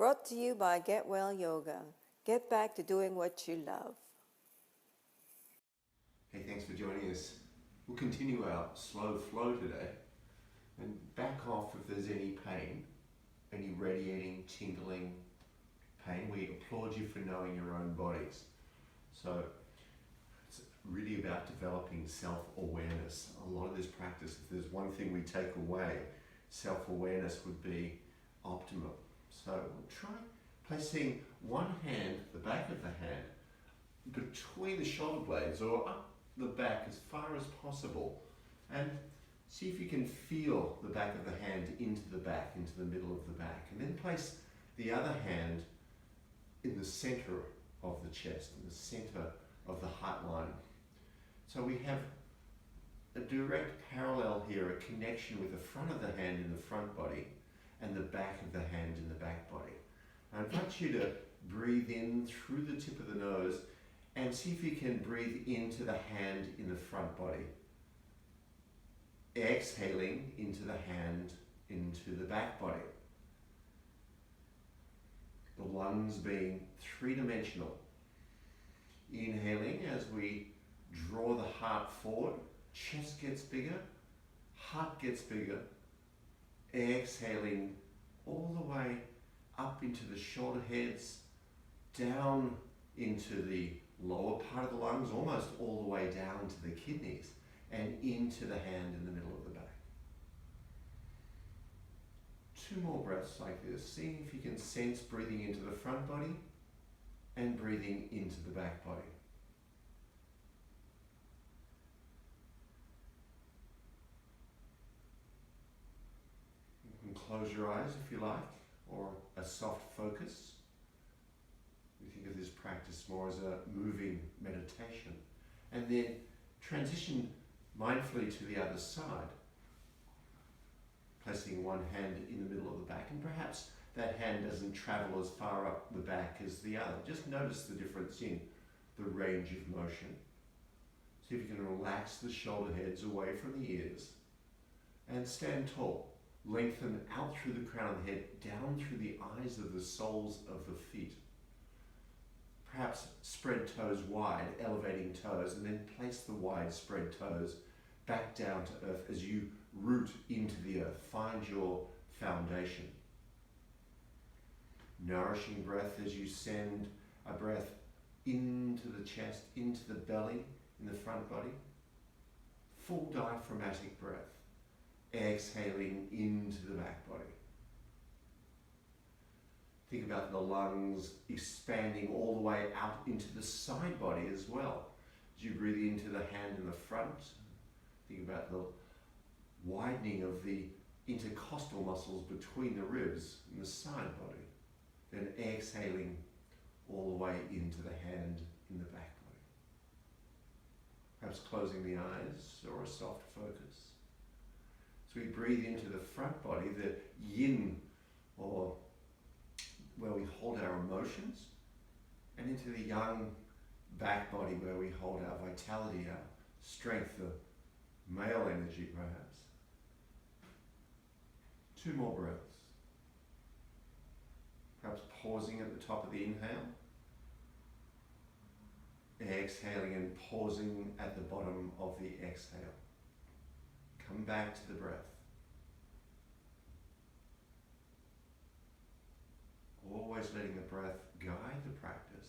Brought to you by Get Well Yoga. Get back to doing what you love. Hey, thanks for joining us. We'll continue our slow flow today and back off if there's any pain, any radiating, tingling pain. We applaud you for knowing your own bodies. So it's really about developing self-awareness. A lot of this practice, if there's one thing we take away, self-awareness would be optimal. So we'll try placing one hand, the back of the hand, between the shoulder blades or up the back as far as possible, and see if you can feel the back of the hand into the back, into the middle of the back, and then place the other hand in the center of the chest, in the center of the heart line. So we have a direct parallel here, a connection with the front of the hand in the front body and the back of the hand in the back body. I invite you to breathe in through the tip of the nose and see if you can breathe into the hand in the front body. Exhaling into the hand, into the back body. The lungs being three-dimensional. Inhaling as we draw the heart forward, chest gets bigger, heart gets bigger. Exhaling all the way up into the shoulder heads, down into the lower part of the lungs, almost all the way down to the kidneys, and into the hand in the middle of the back. 2 more breaths like this, seeing if you can sense breathing into the front body and breathing into the back body. You can close your eyes if you like, or a soft focus. We think of this practice more as a moving meditation. And then transition mindfully to the other side, placing one hand in the middle of the back, and perhaps that hand doesn't travel as far up the back as the other. Just notice the difference in the range of motion. See if you can relax the shoulder heads away from the ears and stand tall. Lengthen out through the crown of the head, down through the eyes of the soles of the feet. Perhaps spread toes wide, elevating toes, and then place the wide spread toes back down to earth as you root into the earth. Find your foundation. Nourishing breath as you send a breath into the chest, into the belly, in the front body. Full diaphragmatic breath. Exhaling into the back body. Think about the lungs expanding all the way out into the side body as well. As you breathe into the hand in the front, think about the widening of the intercostal muscles between the ribs in the side body. Then exhaling all the way into the hand in the back body. Perhaps closing the eyes or a soft focus. So we breathe into the front body, the yin, or where we hold our emotions, and into the yang back body where we hold our vitality, our strength, the male energy perhaps. 2 more breaths. Perhaps pausing at the top of the inhale. Exhaling and pausing at the bottom of the exhale. Come back to the breath. Always letting the breath guide the practice.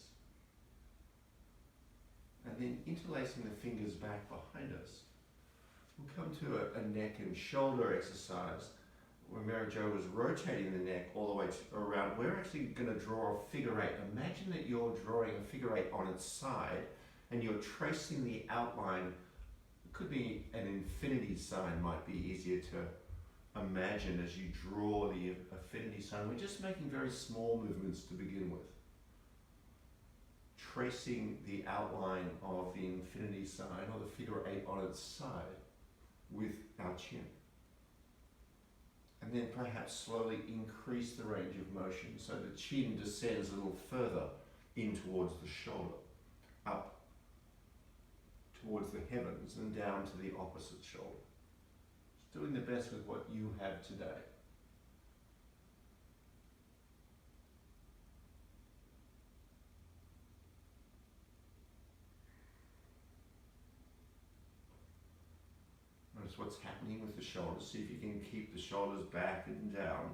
And then interlacing the fingers back behind us. We'll come to a neck and shoulder exercise where Mary Jo was rotating the neck all the way around. We're actually going to draw a figure 8. Imagine that you're drawing a figure 8 on its side and you're tracing the outline. It could be an infinity sign, might be easier to imagine as you draw the infinity sign. We're just making very small movements to begin with. Tracing the outline of the infinity sign or the figure 8 on its side with our chin. And then perhaps slowly increase the range of motion so the chin descends a little further in towards the shoulder, up towards the heavens and down to the opposite shoulder. Just doing the best with what you have today. Notice what's happening with the shoulders. See if you can keep the shoulders back and down.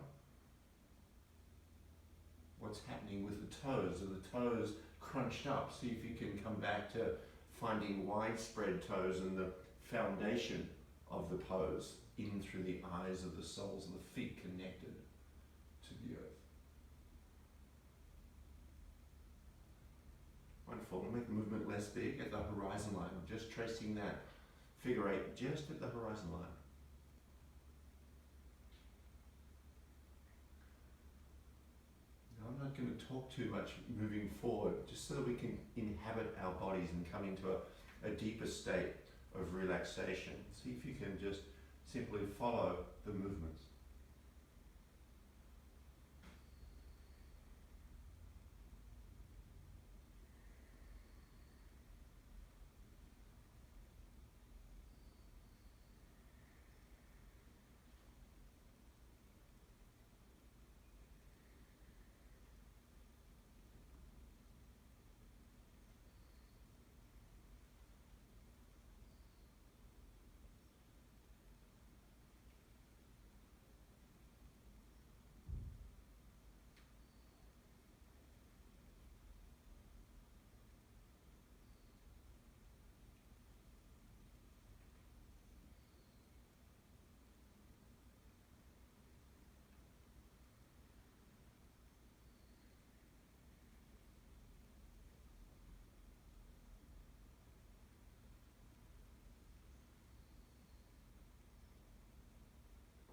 What's happening with the toes? Are the toes crunched up? See if you can come back to finding widespread toes and the foundation of the pose in through the eyes of the soles of the feet connected to the earth. Wonderful. We'll make the movement less big at the horizon line. I'm just tracing that figure eight just at the horizon line. Now, I'm not going to talk too much moving forward, just so that we can inhabit our bodies and come into a deeper state of relaxation. See if you can just simply follow the movements.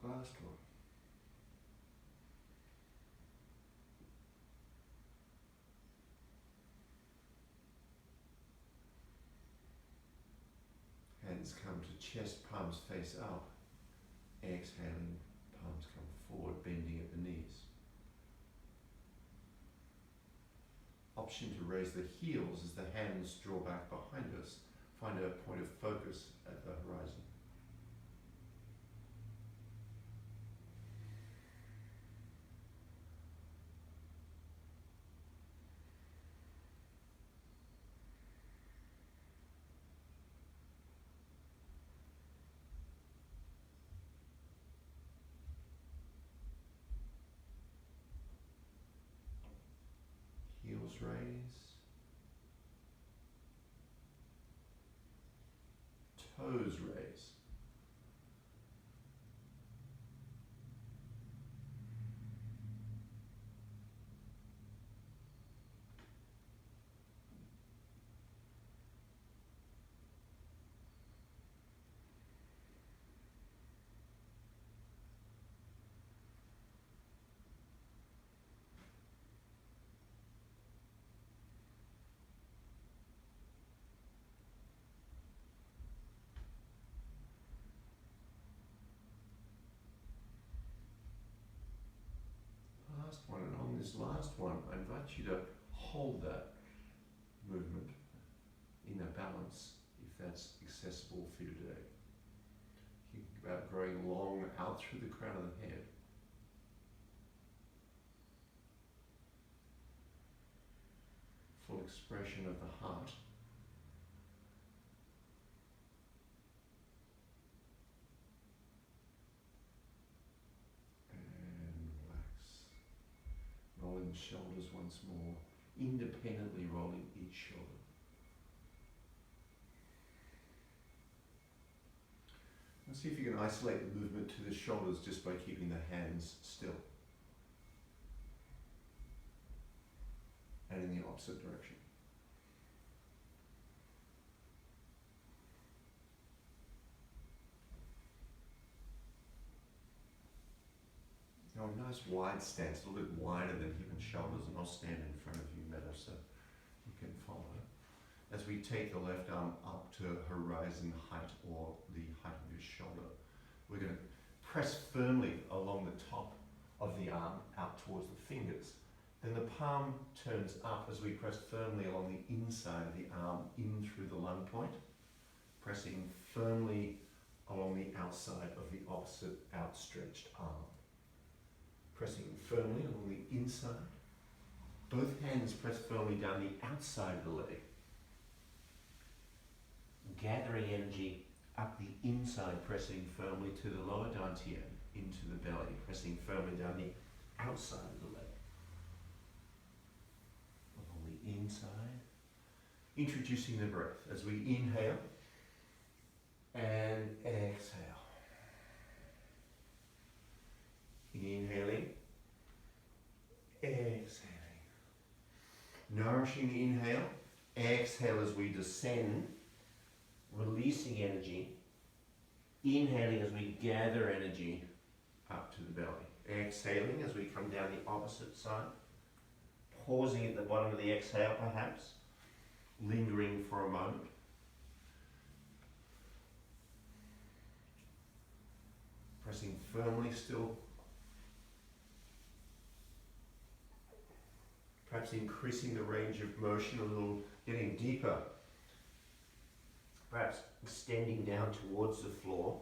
Last one. Hands come to chest, palms face up. Exhaling, palms come forward, bending at the knees. Option to raise the heels as the hands draw back behind us. Find a point of focus at the horizon. Heels raise. Toes raise. Last one, and on this last one, I invite you to hold that movement in a balance, if that's accessible for you today. Think about growing long out through the crown of the head. Full expression of the heart. Rolling the shoulders once more, independently rolling each shoulder. And see if you can isolate the movement to the shoulders just by keeping the hands still. And in the opposite direction. Now a nice wide stance, a little bit wider than hip and shoulders, and I'll stand in front of you better so you can follow. As we take the left arm up to horizon height or the height of your shoulder, we're going to press firmly along the top of the arm out towards the fingers. Then the palm turns up as we press firmly along the inside of the arm in through the lung point, pressing firmly along the outside of the opposite outstretched arm. Pressing firmly along the inside. Both hands press firmly down the outside of the leg. Gathering energy up the inside, pressing firmly to the lower dantian, into the belly, pressing firmly down the outside of the leg. Along the inside. Introducing the breath as we inhale and exhale. Inhaling, exhaling. Nourishing inhale, exhale as we descend, releasing energy. Inhaling as we gather energy up to the belly. Exhaling as we come down the opposite side. Pausing at the bottom of the exhale perhaps. Lingering for a moment. Pressing firmly still. Perhaps increasing the range of motion a little, getting deeper. Perhaps extending down towards the floor.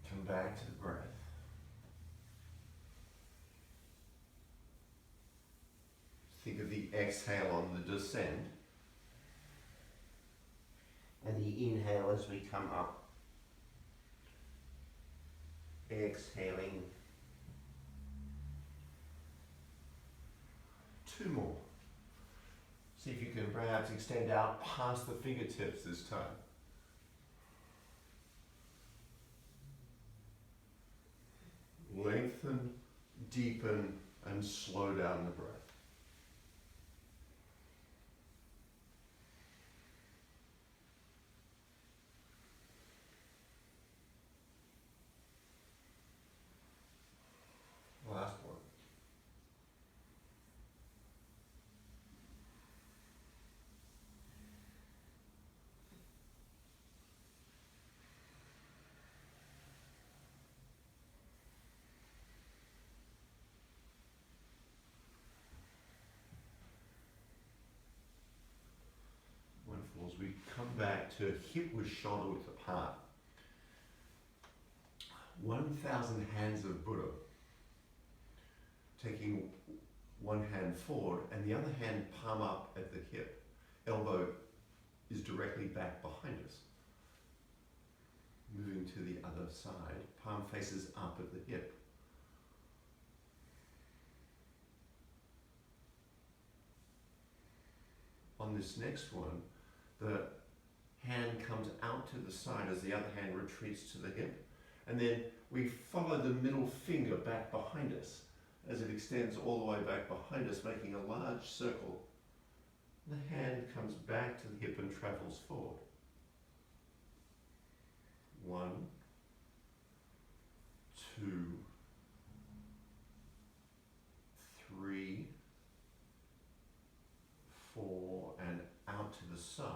Come back to the breath. Think of the exhale on the descend. And the inhale as we come up. Exhaling. 2 more. See if you can perhaps extend out past the fingertips this time. Lengthen, deepen, and slow down the breath. Last one. Wonderful. As we come back to hip width shoulder width apart. 1,000 hands of Buddha. Taking one hand forward and the other hand palm up at the hip. Elbow is directly back behind us. Moving to the other side. Palm faces up at the hip. On this next one, the hand comes out to the side as the other hand retreats to the hip. And then we follow the middle finger back behind us as it extends all the way back behind us, making a large circle. The hand comes back to the hip and travels forward. 1, 2, 3, 4, and out to the side.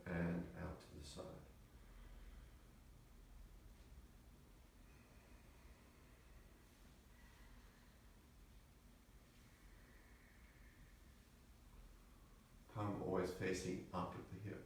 And out to the side. Palm always facing up at the hip.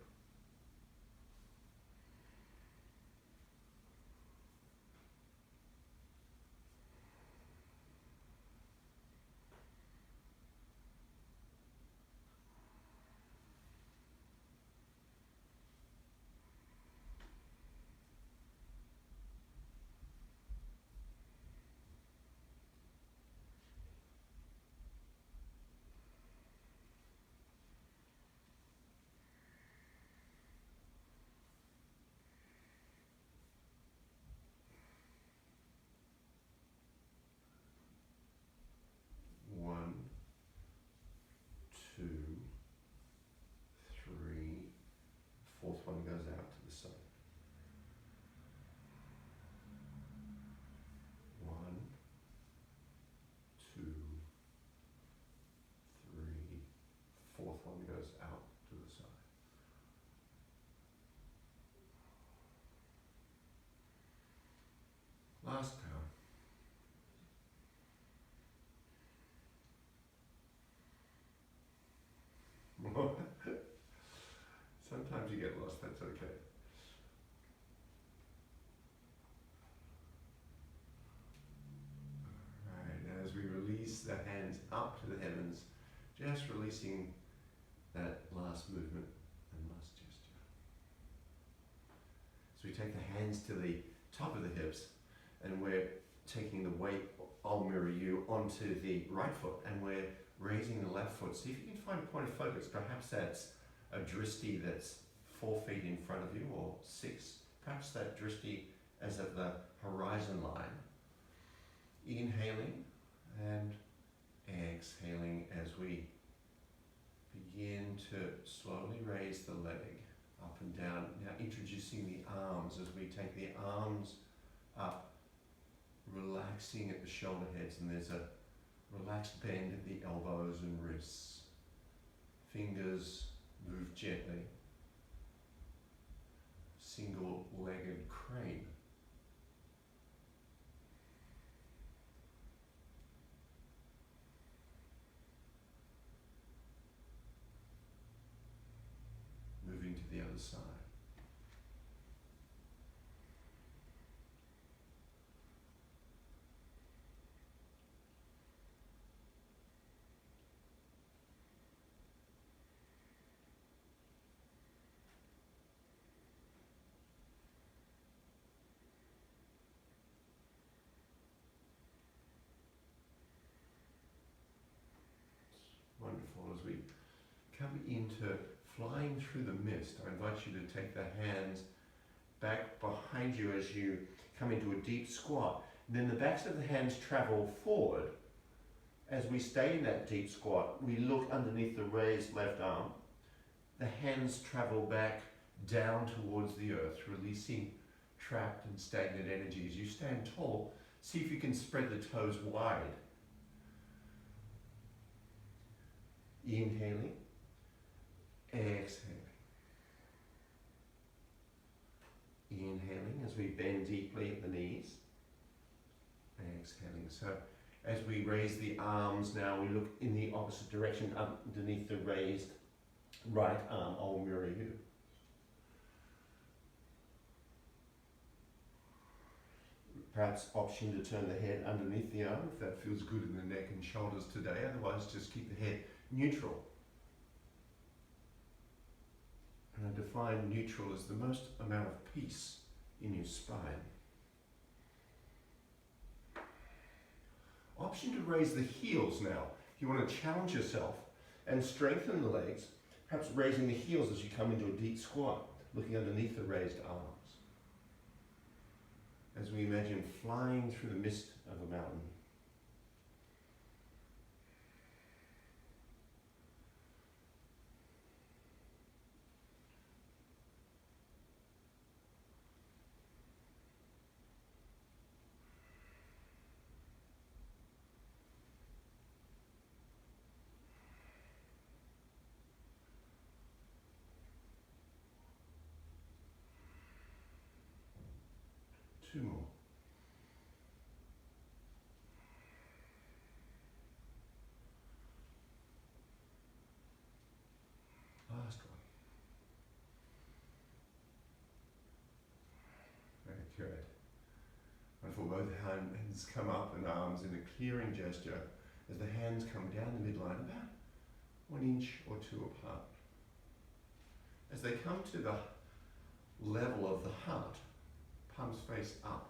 One, 2, 3. Fourth one goes out to the side. 1, 2, 3. Fourth one goes out to the side. Last time. yours, that's okay. Alright, now as we release the hands up to the heavens, just releasing that last movement and last gesture. So we take the hands to the top of the hips and we're taking the weight, I'll mirror you, onto the right foot and we're raising the left foot. See if you can find a point of focus. Perhaps that's a drishti that's 4 feet in front of you or 6. Perhaps that drishti as at the horizon line. Inhaling and exhaling as we begin to slowly raise the leg up and down. Now introducing the arms as we take the arms up, relaxing at the shoulder heads, and there's a relaxed bend at the elbows and wrists. Fingers move gently. Single-legged crane. Moving to the other side. Wonderful. As we come into flying through the mist, I invite you to take the hands back behind you as you come into a deep squat. And then the backs of the hands travel forward. As we stay in that deep squat, we look underneath the raised left arm. The hands travel back down towards the earth, releasing trapped and stagnant energy. As you stand tall, see if you can spread the toes wide. Inhaling, exhaling. Inhaling as we bend deeply at the knees. Exhaling. So as we raise the arms now, we look in the opposite direction underneath the raised right arm. I'll mirror you. Perhaps option to turn the head underneath the arm if that feels good in the neck and shoulders today. Otherwise, just keep the head neutral. And I define neutral as the most amount of peace in your spine. Option to raise the heels now. If you want to challenge yourself and strengthen the legs, perhaps raising the heels as you come into a deep squat, looking underneath the raised arms. As we imagine flying through the mist of a mountain. Two more. Last one. Very good. Wonderful. Both hands come up and arms in a clearing gesture as the hands come down the midline about 1 inch or 2 apart. As they come to the level of the heart, palms face up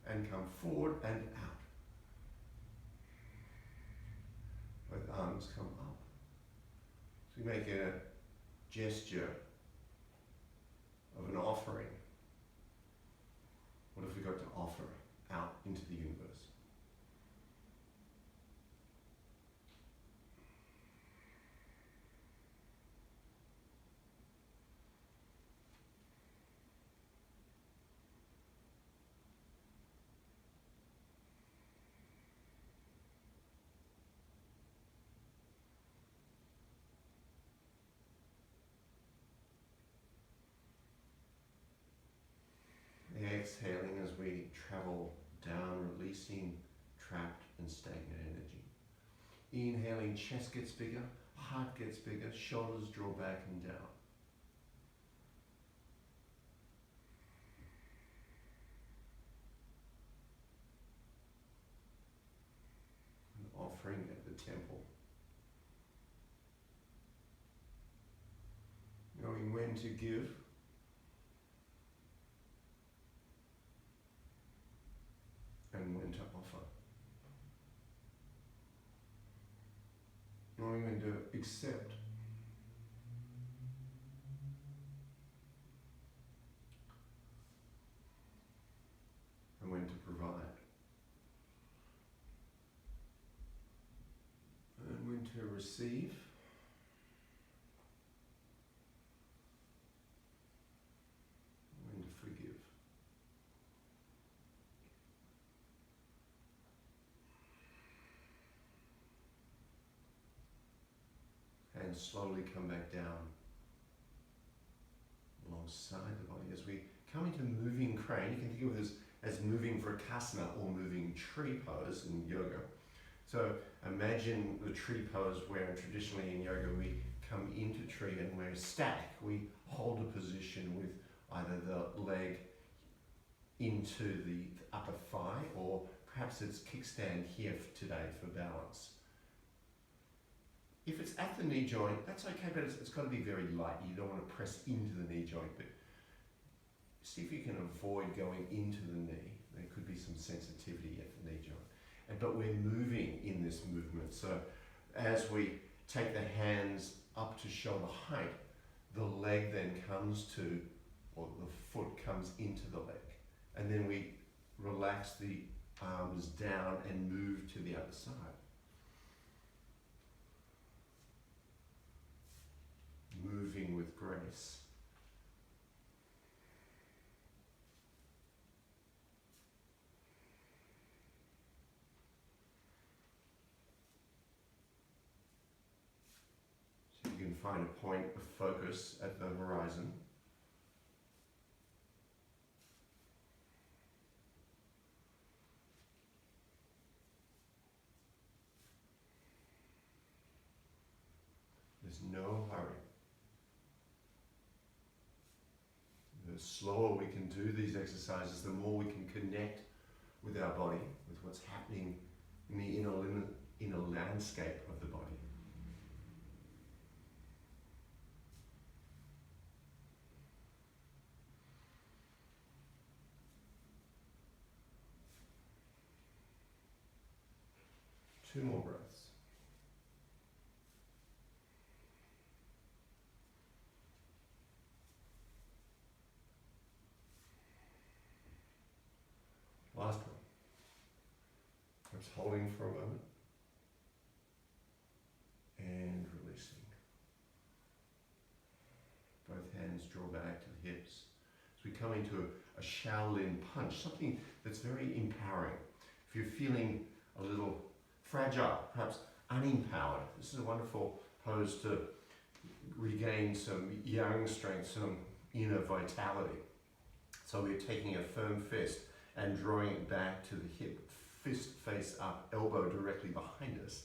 and come forward and out. Both arms come up. So we make a gesture of an offering. What have we got to offer out into the universe? Exhaling as we travel down, releasing trapped and stagnant energy. Inhaling, chest gets bigger, heart gets bigger, shoulders draw back and down. offering at the temple. Knowing when to give and when to offer. Knowing when to accept and when to provide. And when to receive and when to forgive. And slowly come back down alongside the body. As we come into moving crane, you can think of this as moving Vrksasana or moving tree pose in yoga. So imagine the tree pose where traditionally in yoga we come into tree and we're static. We hold a position with either the leg into the upper thigh, or perhaps it's kickstand here today for balance. If it's at the knee joint, that's okay, but it's got to be very light. You don't want to press into the knee joint, but see if you can avoid going into the knee. There could be some sensitivity at the knee joint. But we're moving in this movement. So as we take the hands up to shoulder height, the leg then comes to, or the foot comes into the leg. And then we relax the arms down and move to the other side. Moving with grace. So you can find a point of focus at the horizon. There's no hurry. The slower we can do these exercises, the more we can connect with our body, with what's happening in the inner landscape of the body. Two more breaths. Last one. Just holding for a moment and releasing. Both hands draw back to the hips. As we come into a Shaolin punch, something that's very empowering. If you're feeling a little fragile, perhaps unempowered, this is a wonderful pose to regain some yang strength, some inner vitality. So we're taking a firm fist and drawing it back to the hip, fist face up, elbow directly behind us.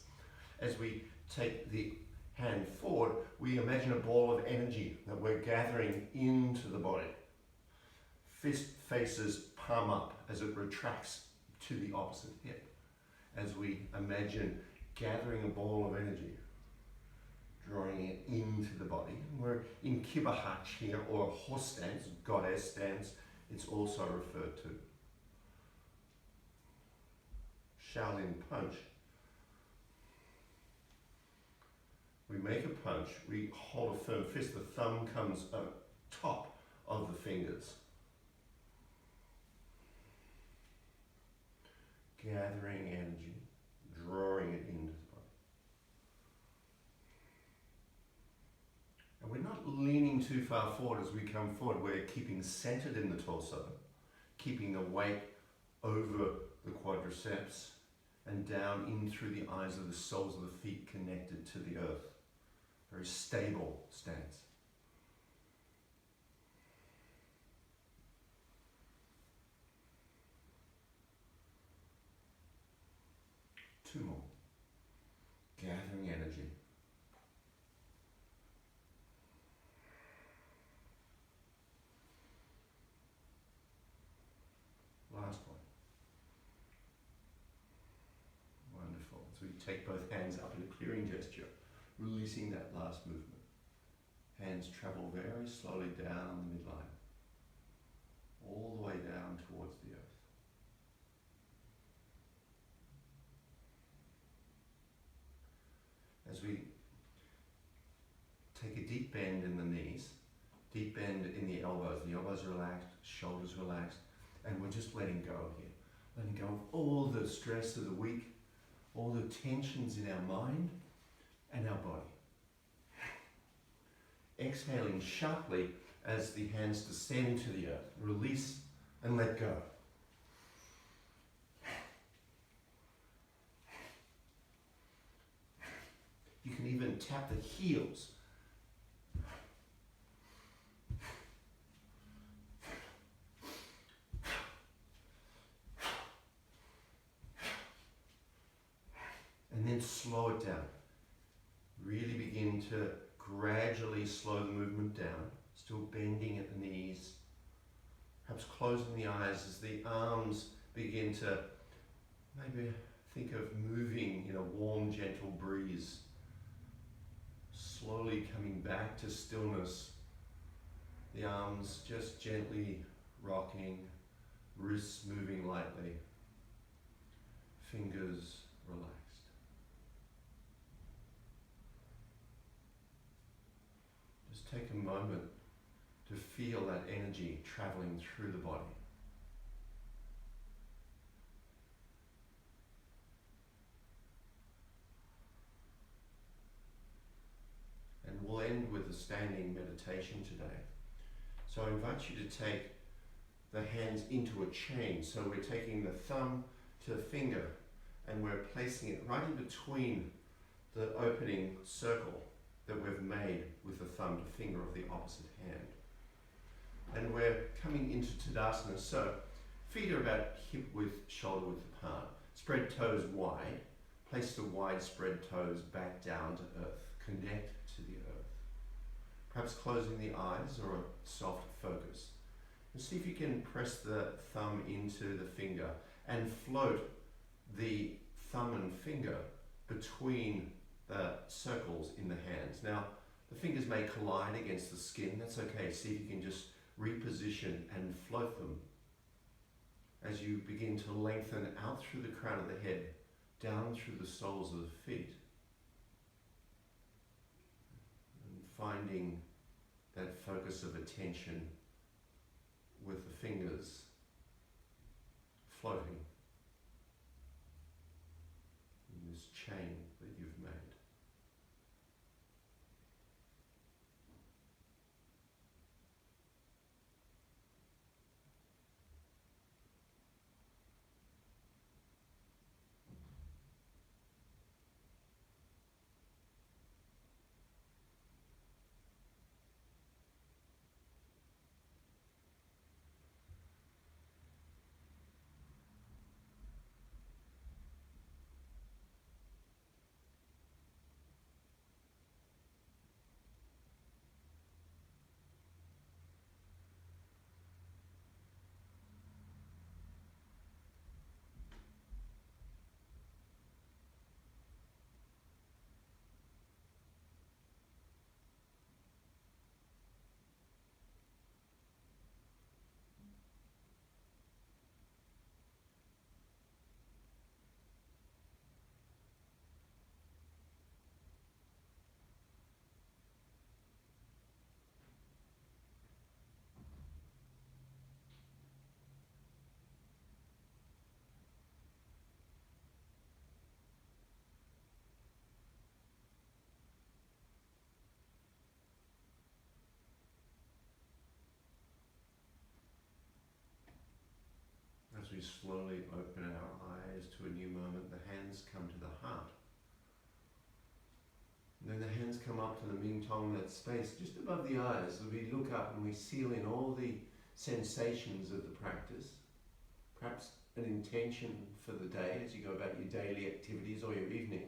As we take the hand forward, we imagine a ball of energy that we're gathering into the body. Fist faces palm up as it retracts to the opposite hip. As we imagine gathering a ball of energy, drawing it into the body. We're in Kibahach here, or horse stance, goddess stance, it's also referred to. Shaolin punch. We make a punch, we hold a firm fist, the thumb comes on top of the fingers. Gathering energy, drawing it into the body. And we're not leaning too far forward as we come forward, we're keeping centered in the torso, keeping the weight over the quadriceps, and down in through the eyes of the soles of the feet connected to the earth. Very stable stance. Two more. Gathering energy. Last one. Wonderful. As we take both hands up in a clearing gesture, releasing that last movement. Hands travel very slowly down the midline, all the way down towards the earth. As we take a deep bend in the knees, deep bend in the elbows relaxed, shoulders relaxed, and we're just letting go here. Letting go of all the stress of the week, all the tensions in our mind and our body. Exhaling sharply as the hands descend to the earth. Release and let go. You can even tap the heels. And then slow it down. Really begin to gradually slow the movement down, still bending at the knees, perhaps closing the eyes as the arms begin to maybe think of moving in a warm, gentle breeze, slowly coming back to stillness, the arms just gently rocking, wrists moving lightly, fingers relaxed. Take a moment to feel that energy traveling through the body. And we'll end with a standing meditation today. So I invite you to take the hands into a chain. So we're taking the thumb to the finger and we're placing it right in between the opening circle that we've made with the thumb to finger of the opposite hand. And we're coming into Tadasana, so feet are about hip width, shoulder width apart. Spread toes wide. Place the wide spread toes back down to earth. Connect to the earth. Perhaps closing the eyes or a soft focus. And see if you can press the thumb into the finger and float the thumb and finger between the circles in the hands. Now, the fingers may collide against the skin. That's okay. See if you can just reposition and float them as you begin to lengthen out through the crown of the head, down through the soles of the feet. And finding that focus of attention with the fingers floating in this chain that you've made. As we slowly open our eyes to a new moment, the hands come to the heart. And then the hands come up to the Ming Tong, that space just above the eyes. So we look up and we seal in all the sensations of the practice. Perhaps an intention for the day as you go about your daily activities or your evening.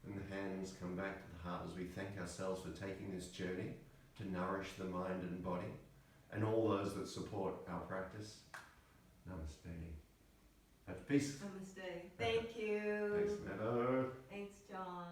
And the hands come back to the heart as we thank ourselves for taking this journey to nourish the mind and body and all those that support our practice. Namaste. Have peace. Namaste. Thank you. Thanks, Meadow. Thanks, John.